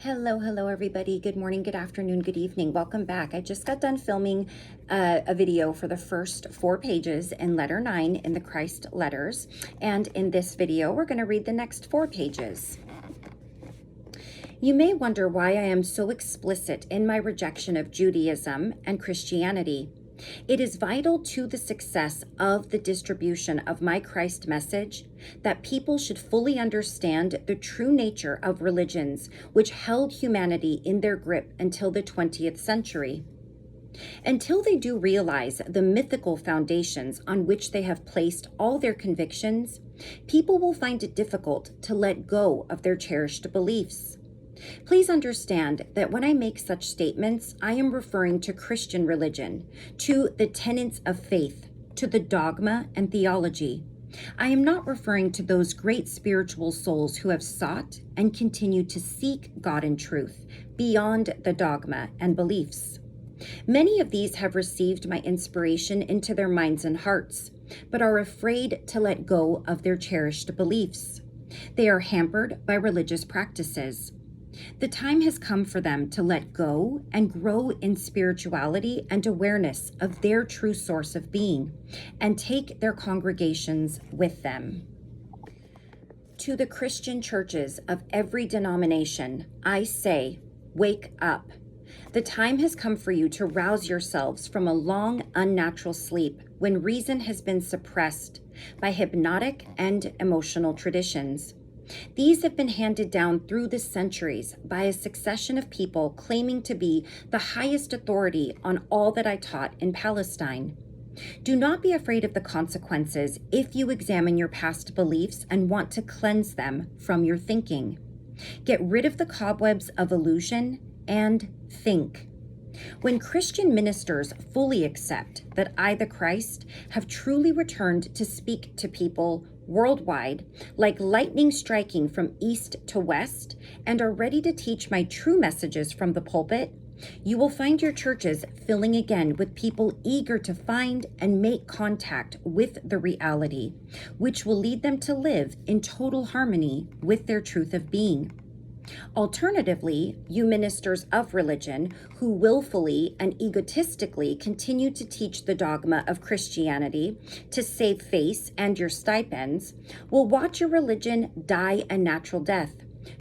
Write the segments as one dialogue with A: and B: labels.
A: Hello, everybody. Good morning, good afternoon, good evening. Welcome back. I just got done filming a video for the first 4 pages in letter 9 in the Christ letters. And in this video, we're going to read the next 4 pages. You may wonder why I am so explicit in my rejection of Judaism and Christianity. It is vital to the success of the distribution of my Christ message that people should fully understand the true nature of religions which held humanity in their grip until the 20th century. Until they do realize the mythical foundations on which they have placed all their convictions, people will find it difficult to let go of their cherished beliefs. Please understand that when I make such statements, I am referring to Christian religion, to the tenets of faith, to the dogma and theology. I am not referring to those great spiritual souls who have sought and continue to seek God in truth beyond the dogma and beliefs. Many of these have received my inspiration into their minds and hearts, but are afraid to let go of their cherished beliefs. They are hampered by religious practices. The time has come for them to let go and grow in spirituality and awareness of their true source of being, and take their congregations with them. To the Christian churches of every denomination, I say, wake up. The time has come for you to rouse yourselves from a long, unnatural sleep when reason has been suppressed by hypnotic and emotional traditions. These have been handed down through the centuries by a succession of people claiming to be the highest authority on all that I taught in Palestine. Do not be afraid of the consequences if you examine your past beliefs and want to cleanse them from your thinking. Get rid of the cobwebs of illusion and think. When Christian ministers fully accept that I, the Christ, have truly returned to speak to people worldwide, like lightning striking from east to west, and are ready to teach my true messages from the pulpit, you will find your churches filling again with people eager to find and make contact with the reality, which will lead them to live in total harmony with their truth of being. Alternatively, you ministers of religion who willfully and egotistically continue to teach the dogma of Christianity to save face and your stipends will watch your religion die a natural death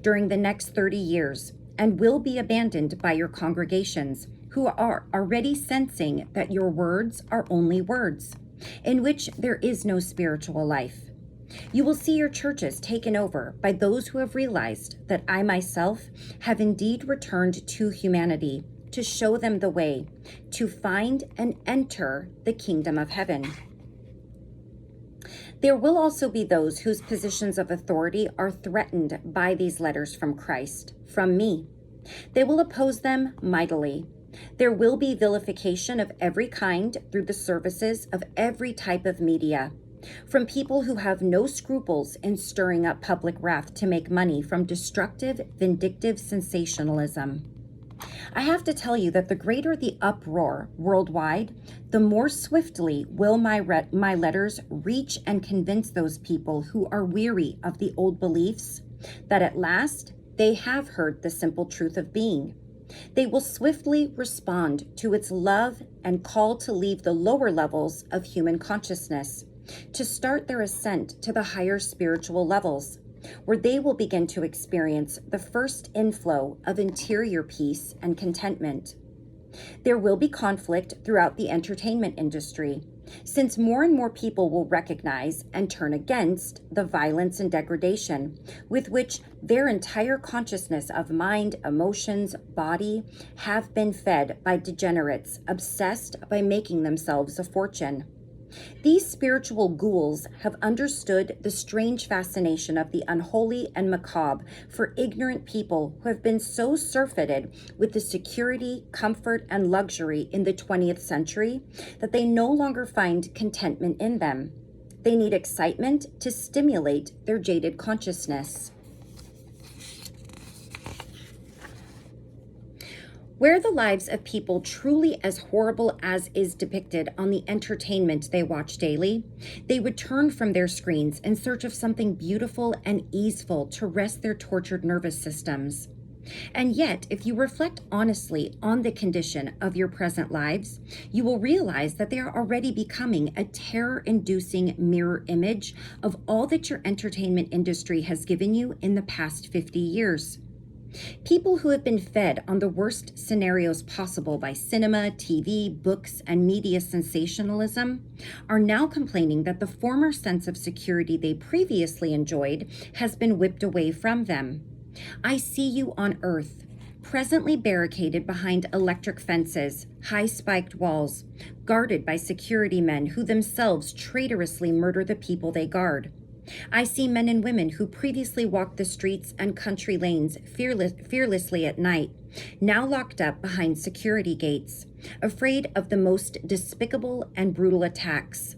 A: during the next 30 years and will be abandoned by your congregations who are already sensing that your words are only words, in which there is no spiritual life. You will see your churches taken over by those who have realized that I myself have indeed returned to humanity to show them the way to find and enter the kingdom of heaven. There will also be those whose positions of authority are threatened by these letters from Christ, from me. They will oppose them mightily. There will be vilification of every kind through the services of every type of media, from people who have no scruples in stirring up public wrath to make money from destructive, vindictive sensationalism. I have to tell you that the greater the uproar worldwide, the more swiftly will my letters reach and convince those people who are weary of the old beliefs that at last they have heard the simple truth of being. They will swiftly respond to its love and call to leave the lower levels of human consciousness, to start their ascent to the higher spiritual levels, where they will begin to experience the first inflow of interior peace and contentment. There will be conflict throughout the entertainment industry, since more and more people will recognize and turn against the violence and degradation with which their entire consciousness of mind, emotions, body have been fed by degenerates obsessed by making themselves a fortune. These spiritual ghouls have understood the strange fascination of the unholy and macabre for ignorant people who have been so surfeited with the security, comfort, and luxury in the 20th century that they no longer find contentment in them. They need excitement to stimulate their jaded consciousness. Were the lives of people truly as horrible as is depicted on the entertainment they watch daily, they would turn from their screens in search of something beautiful and easeful to rest their tortured nervous systems. And yet, if you reflect honestly on the condition of your present lives, you will realize that they are already becoming a terror-inducing mirror image of all that your entertainment industry has given you in the past 50 years. People who have been fed on the worst scenarios possible by cinema, TV, books, and media sensationalism are now complaining that the former sense of security they previously enjoyed has been whipped away from them. I see you on Earth, presently barricaded behind electric fences, high-spiked walls, guarded by security men who themselves traitorously murder the people they guard. I see men and women who previously walked the streets and country lanes fearlessly at night, now locked up behind security gates, afraid of the most despicable and brutal attacks.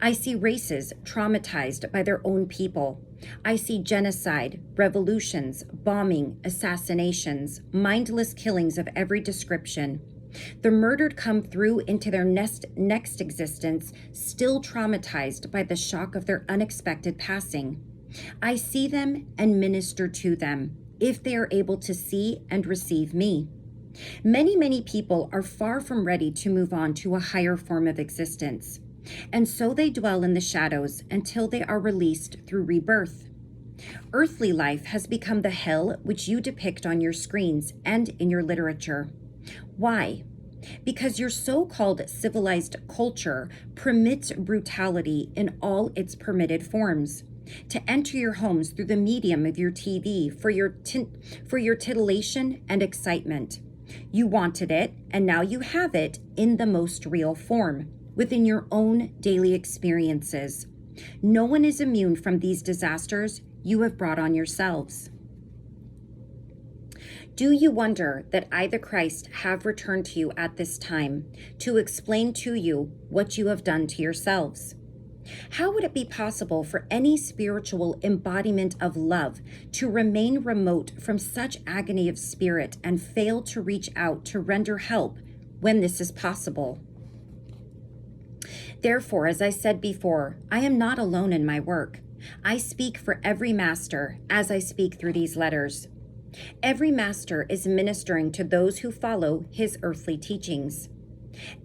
A: I see races traumatized by their own people. I see genocide, revolutions, bombing, assassinations, mindless killings of every description. The murdered come through into their next existence, still traumatized by the shock of their unexpected passing. I see them and minister to them, if they are able to see and receive me. Many people are far from ready to move on to a higher form of existence, and so they dwell in the shadows until they are released through rebirth. Earthly life has become the hell which you depict on your screens and in your literature. Why? Because your so-called civilized culture permits brutality in all its permitted forms to enter your homes through the medium of your TV for your titillation and excitement. You wanted it, and now you have it in the most real form, within your own daily experiences. No one is immune from these disasters you have brought on yourselves. Do you wonder that I, the Christ, have returned to you at this time to explain to you what you have done to yourselves? How would it be possible for any spiritual embodiment of love to remain remote from such agony of spirit and fail to reach out to render help when this is possible? Therefore, as I said before, I am not alone in my work. I speak for every master as I speak through these letters. Every master is ministering to those who follow his earthly teachings.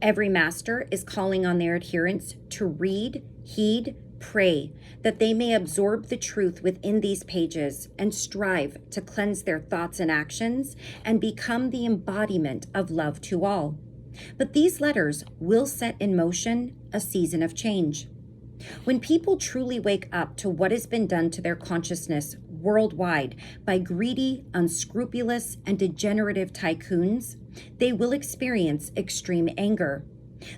A: Every master is calling on their adherents to read, heed, pray, that they may absorb the truth within these pages and strive to cleanse their thoughts and actions and become the embodiment of love to all. But these letters will set in motion a season of change. When people truly wake up to what has been done to their consciousness worldwide by greedy, unscrupulous, and degenerative tycoons, they will experience extreme anger.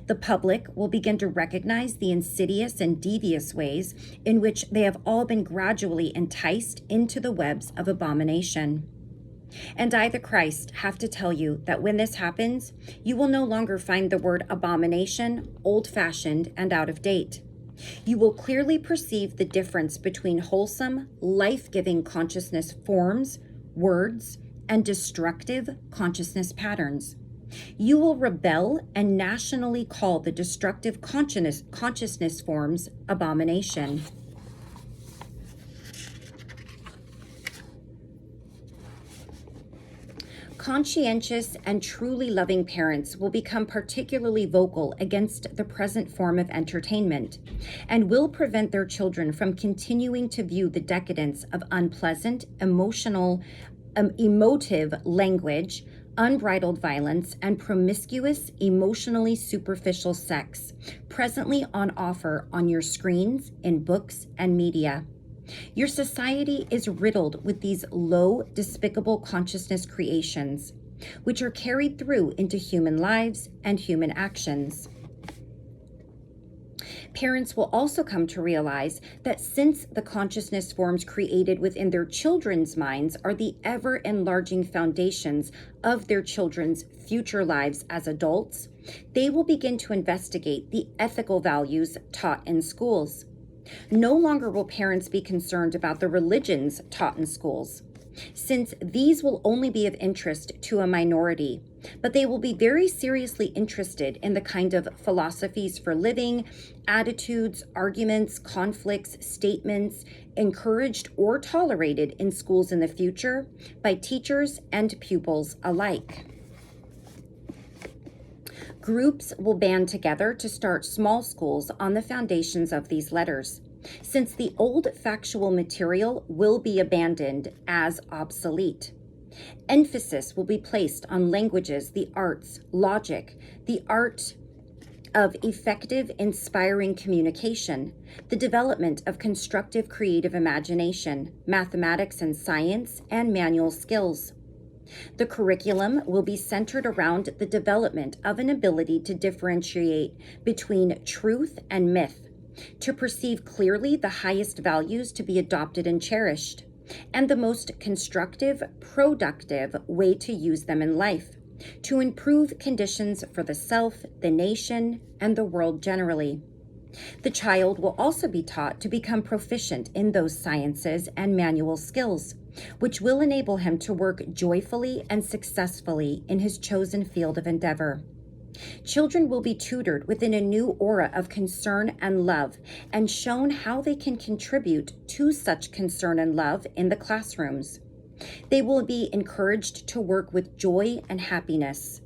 A: The public will begin to recognize the insidious and devious ways in which they have all been gradually enticed into the webs of abomination. And I, the Christ, have to tell you that when this happens, you will no longer find the word abomination old-fashioned and out of date. You will clearly perceive the difference between wholesome, life-giving consciousness forms, words, and destructive consciousness patterns. You will rebel and nationally call the destructive consciousness forms abomination. Conscientious and truly loving parents will become particularly vocal against the present form of entertainment and will prevent their children from continuing to view the decadence of unpleasant, emotive language, unbridled violence, and promiscuous, emotionally superficial sex presently on offer on your screens, in books, and media. Your society is riddled with these low, despicable consciousness creations, which are carried through into human lives and human actions. Parents will also come to realize that since the consciousness forms created within their children's minds are the ever-enlarging foundations of their children's future lives as adults, they will begin to investigate the ethical values taught in schools. No longer will parents be concerned about the religions taught in schools. since these will only be of interest to a minority, but they will be very seriously interested in the kind of philosophies for living, attitudes, arguments, conflicts, statements encouraged or tolerated in schools in the future by teachers and pupils alike. Groups will band together to start small schools on the foundations of these letters, since the old factual material will be abandoned as obsolete. Emphasis will be placed on languages, the arts, logic, the art of effective, inspiring communication, the development of constructive creative imagination, mathematics and science, and manual skills. The curriculum will be centered around the development of an ability to differentiate between truth and myth, to perceive clearly the highest values to be adopted and cherished, and the most constructive, productive way to use them in life, to improve conditions for the self, the nation, and the world generally. The child will also be taught to become proficient in those sciences and manual skills, which will enable him to work joyfully and successfully in his chosen field of endeavor. Children will be tutored within a new aura of concern and love and shown how they can contribute to such concern and love in the classrooms. They will be encouraged to work with joy and happiness.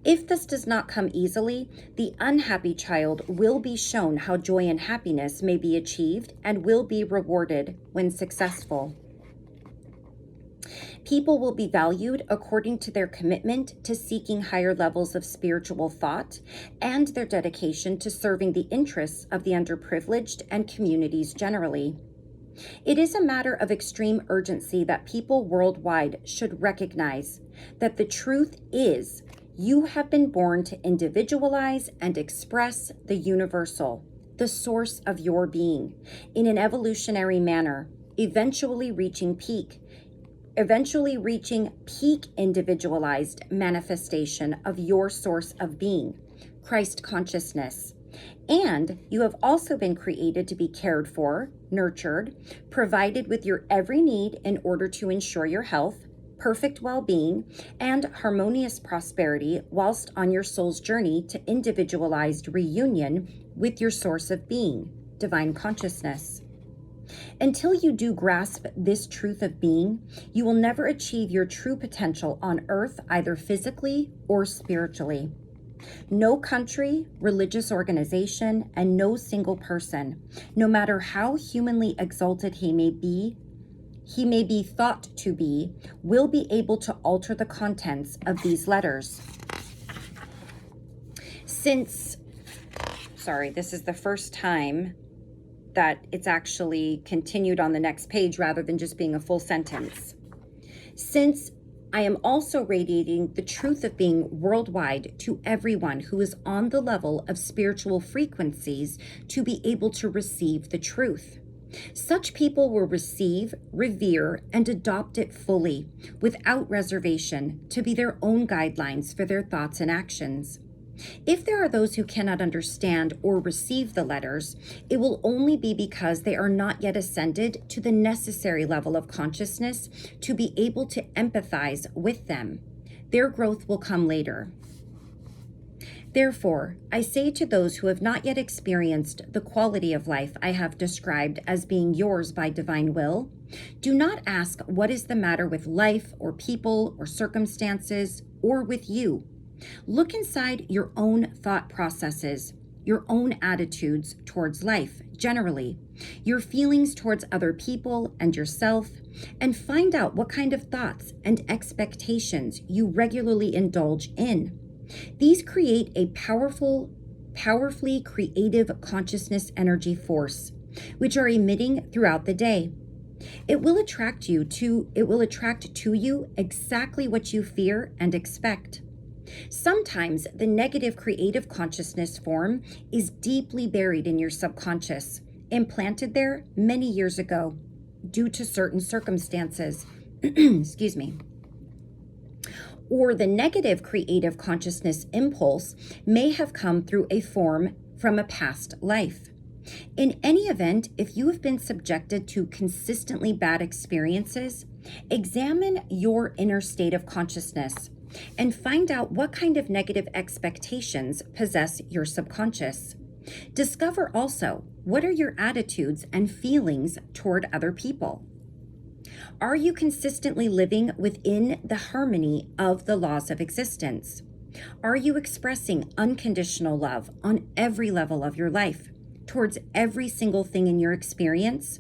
A: If this does not come easily, the unhappy child will be shown how joy and happiness may be achieved and will be rewarded when successful. People will be valued according to their commitment to seeking higher levels of spiritual thought and their dedication to serving the interests of the underprivileged and communities generally. It is a matter of extreme urgency that people worldwide should recognize that the truth is you have been born to individualize and express the universal, the source of your being, in an evolutionary manner, eventually reaching peak individualized manifestation of your source of being, Christ consciousness. And you have also been created to be cared for, nurtured, provided with your every need in order to ensure your health, perfect well-being, and harmonious prosperity whilst on your soul's journey to individualized reunion with your source of being, divine consciousness. Until you do grasp this truth of being, you will never achieve your true potential on earth, either physically or spiritually. No country, religious organization, and no single person, no matter how humanly exalted he may be thought to be, will be able to alter the contents of these letters. This is the first time that it's actually continued on the next page rather than just being a full sentence. Since I am also radiating the truth of being worldwide to everyone who is on the level of spiritual frequencies to be able to receive the truth. Such people will receive, revere, and adopt it fully, without reservation, to be their own guidelines for their thoughts and actions. If there are those who cannot understand or receive the letters, it will only be because they are not yet ascended to the necessary level of consciousness to be able to empathize with them. Their growth will come later. Therefore, I say to those who have not yet experienced the quality of life I have described as being yours by divine will, do not ask what is the matter with life or people or circumstances or with you. Look inside your own thought processes, your own attitudes towards life generally, your feelings towards other people and yourself, and find out what kind of thoughts and expectations you regularly indulge in. These create a powerfully creative consciousness energy force, which are emitting throughout the day. It will attract to you exactly what you fear and expect. Sometimes the negative creative consciousness form is deeply buried in your subconscious, implanted there many years ago due to certain circumstances. Excuse me. Or the negative creative consciousness impulse may have come through a form from a past life. In any event, if you have been subjected to consistently bad experiences, examine your inner state of consciousness and find out what kind of negative expectations possess your subconscious. Discover also, what are your attitudes and feelings toward other people? Are you consistently living within the harmony of the laws of existence? Are you expressing unconditional love on every level of your life, towards every single thing in your experience?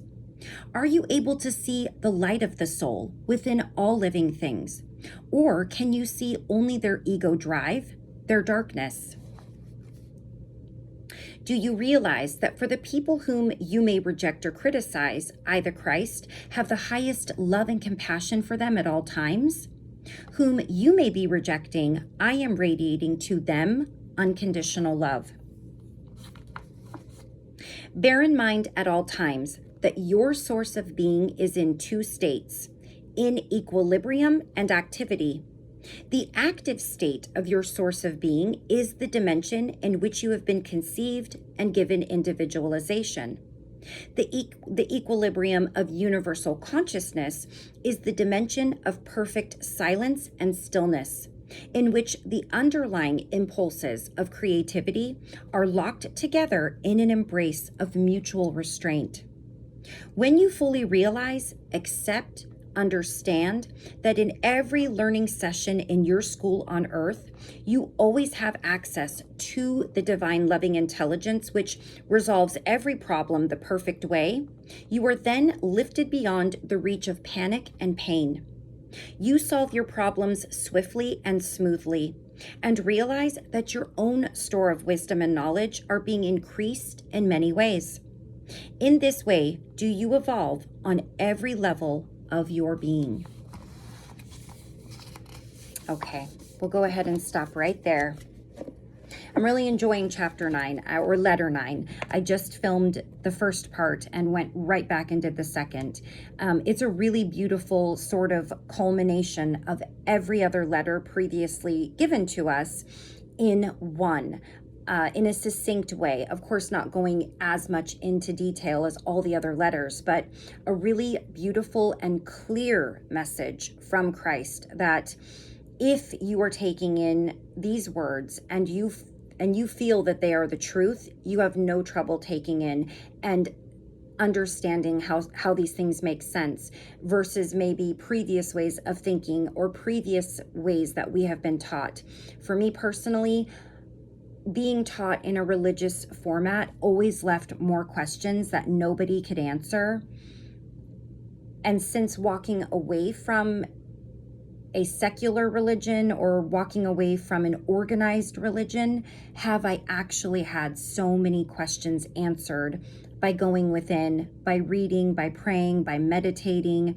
A: Are you able to see the light of the soul within all living things? Or can you see only their ego drive, their darkness? Do you realize that for the people whom you may reject or criticize, I, the Christ, have the highest love and compassion for them at all times? Whom you may be rejecting, I am radiating to them unconditional love. Bear in mind at all times that your source of being is in two states, in equilibrium and activity. The active state of your source of being is the dimension in which you have been conceived and given individualization. The equilibrium of universal consciousness is the dimension of perfect silence and stillness, in which the underlying impulses of creativity are locked together in an embrace of mutual restraint. When you fully realize, accept, understand that in every learning session in your school on earth, you always have access to the divine loving intelligence which resolves every problem the perfect way, you are then lifted beyond the reach of panic and pain. You solve your problems swiftly and smoothly, and realize that your own store of wisdom and knowledge are being increased in many ways. In this way, do you evolve on every level of your being. Okay, we'll go ahead and stop right there. I'm really enjoying chapter 9, or letter 9. I just filmed the first part and went right back and did the second. It's a really beautiful sort of culmination of every other letter previously given to us in one. In a succinct way, of course, not going as much into detail as all the other letters, but a really beautiful and clear message from Christ that if you are taking in these words and you feel that they are the truth, you have no trouble taking in and understanding how these things make sense versus maybe previous ways of thinking or previous ways that we have been taught. For me personally, being taught in a religious format always left more questions that nobody could answer. And since walking away from a secular religion or walking away from an organized religion, have I actually had so many questions answered by going within, by reading, by praying, by meditating,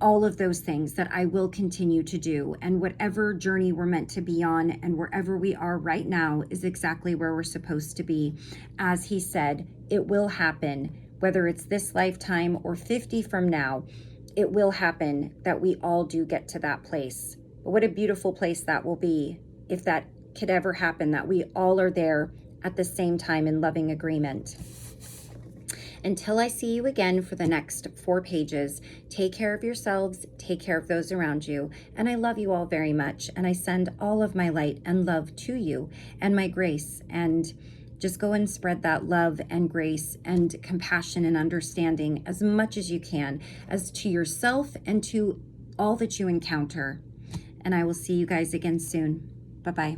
A: all of those things that I will continue to do. And whatever journey we're meant to be on and wherever we are right now is exactly where we're supposed to be. As he said, it will happen, whether it's this lifetime or 50 from now, it will happen that we all do get to that place. But what a beautiful place that will be if that could ever happen, that we all are there at the same time in loving agreement. Until I see you again for the next 4 pages, take care of yourselves, take care of those around you, and I love you all very much, and I send all of my light and love to you and my grace, and just go and spread that love and grace and compassion and understanding as much as you can, as to yourself and to all that you encounter. And I will see you guys again soon. Bye-bye.